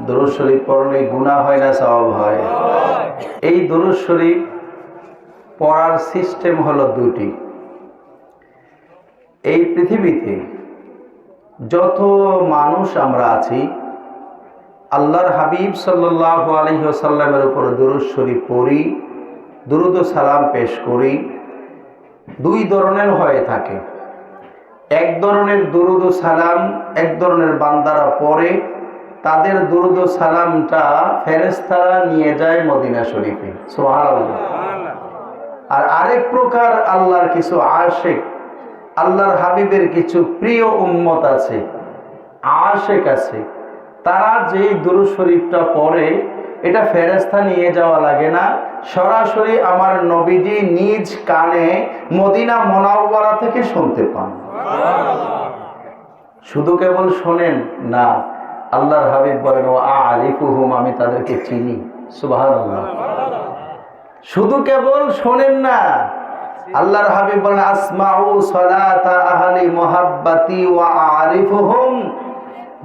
দুরূদ শরীফ পড়লে গুনাহ হয় না সওয়াব হয়? এই দুরূদ শরীফ পড়ার সিস্টেম হলো দুটি। এই পৃথিবীতে যত মানুষ আমরা আছি, আল্লাহর হাবিব সাল্লাল্লাহু আলাইহি ওয়াসাল্লামের উপর দুরূদ শরীফ পড়ি, দুরূদ ও সালাম পেশ করি। দুই ধরনের হয়ে থাকে। এক ধরনের দুরূদ ও সালাম এক ধরনের বান্দারা পড়ে, তাদের দুরূদ ও সালামটা ফেরেশতারা নিয়ে যায় মদিনা শরীফে। সুবহানাল্লাহ। আর আরেক প্রকার আল্লাহর কিছু আশিক, আল্লাহর হাবিবের কিছু প্রিয় উম্মত আছে, আশিক আছে, তারা যে দুরূদ শরীফটা পড়ে এটা ফেরেশতা নিয়ে যাওয়া লাগে না, সরাসরি আমার নবীজি নিজ কানে মদিনা মুনাওয়ারা থেকে শুনতে পান। শুধু কেবল শোনেন না, আল্লাহর হাবিব বলেন ও আরিফুহুম, আমি তাদেরকে চিনি। সুবহানাল্লাহ। শুধু কেবল শোনেন না, আল্লাহর হাবিব বলেন আসমাউ সালাতা আহলি মুহাব্বতি ওয়া আরিফুহুম,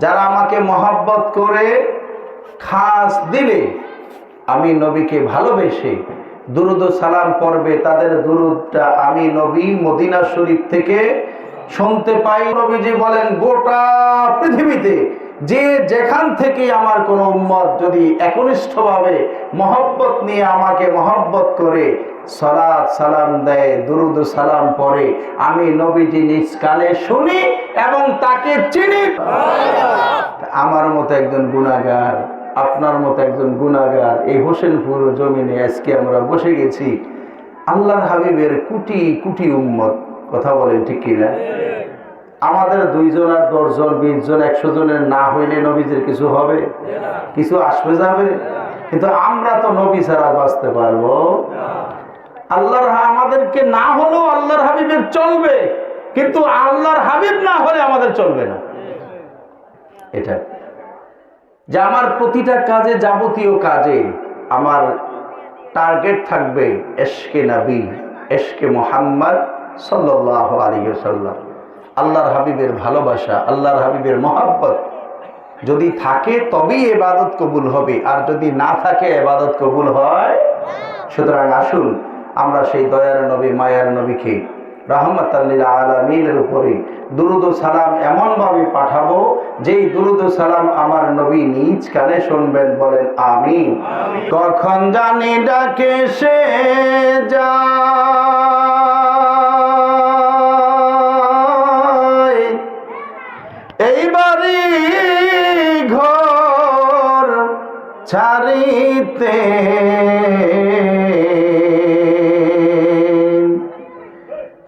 যারা আমাকে মহব্বত করে খাস দিলে, আমি নবীকে ভালোবেসে দুরূদ ও সালাম পড়বে, তাদের দুরূদটা আমি নবী মদিনা শরীফ থেকে শুনতে পাই। নবীজি বলেন গোটা পৃথিবীতে যে যেখান থেকে আমার কোনো উম্মত যদি একনিষ্ঠভাবে মহব্বত নিয়ে আমাকে মহব্বত করে সালাত সালাম দেয়, দুরূদ ও সালাম পড়ে, আমি নবীজি নিজ কানে শুনি এবং তাকে চিনি। আমার মতো একজন গুনাহগার, আপনার মতো একজন গুনাহগার এই হোসেনপুর জমিনে আজকে আমরা বসে গেছি। আল্লাহর হাবিবের কোটি কোটি উম্মত, কথা বলেন ঠিক কিনা? আমাদের 2 জন আর 10 জন 20 জন 100 জনের না হইলে নবীজির কিছু হবে? কিছু আসবে যাবে? কিন্তু আমরা তো নবী ছাড়া বাঁচতে পারবো? আল্লাহর আমাদেরকে না হলেও আল্লাহর হাবিবের চলবে, কিন্তু আল্লাহর হাবিব না হলে আমাদের চলবে না। এটা যে আমার প্রতিটা কাজে, যাবতীয় কাজে আমার টার্গেট থাকবে ইশকে নবী, ইশকে মুহাম্মদ সাল্লাল্লাহু আলাইহি ওয়াসাল্লাম। আল্লাহর হাবিবের ভালোবাসা, আল্লাহর হাবিবের মহব্বত যদি থাকে তবেই ইবাদত কবুল হবে, আর যদি না থাকে ইবাদত কবুল হয়। সুতরাং আসুন আমরা সেই দয়ার নবী, মায়ার নবীকে রাহমাতাল লিল আলামিনের উপরে দুরূদ ও সালাম এমন ভাবে পাঠাবো যেই দুরূদ ও সালাম আমার নবী নিজ কানে শুনবেন। বলেন আমিন। কখন জানি ডাকে সে যায়, এই বাড়ি ঘর ছাড়িতে,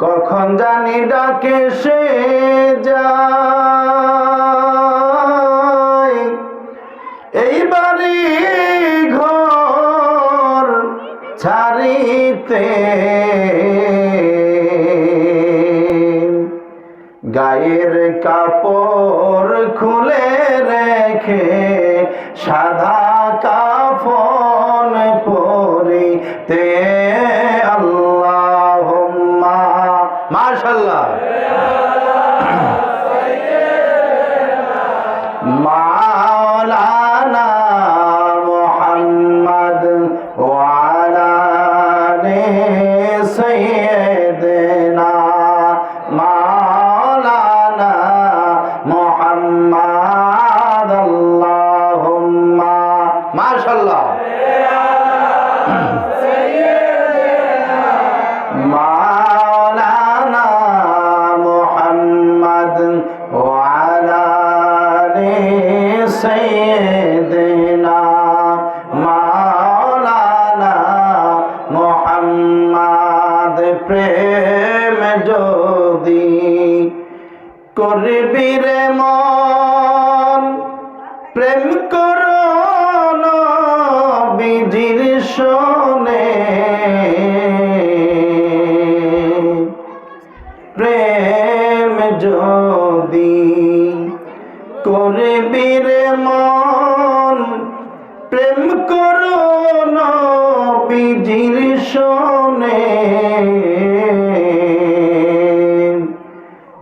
কখন জানি ডাকে সে যায়, এই বাড়ি ঘর ছাড়িতে, গায়ের কাপড় খুলে রেখে সাদা কাফন পরিতে। আল্লাহুম্মা মাশাআল্লাহ মাওলানা মুহাম্মদ ওয়া আলা আলি সাইয়্যিদিনা মাওলানা মুহাম্মদ। আল্লাহুম্মা মাশাআল্লাহ মাওলানা মুহাম্মদ ওয়া আলা আলি সাইয়্যিদিনা মাওলানা মুহাম্মদ। প্রেম যদি করবি রে মন, প্রেম করো নবীজির শোনে, প্রেম যদি করবি রে মন, প্রেম করো নবীজির শোনে,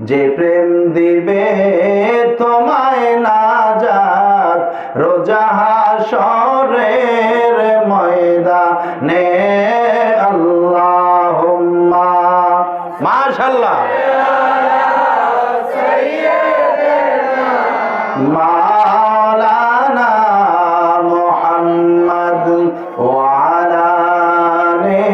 যে প্রেম দিবে তোমায় নাজাত জাহাশরের ময়দানে আল্লাহুম্মা মাশাআল্লাহ মাওলানা মুহাম্মদ ওয়া আলা আলি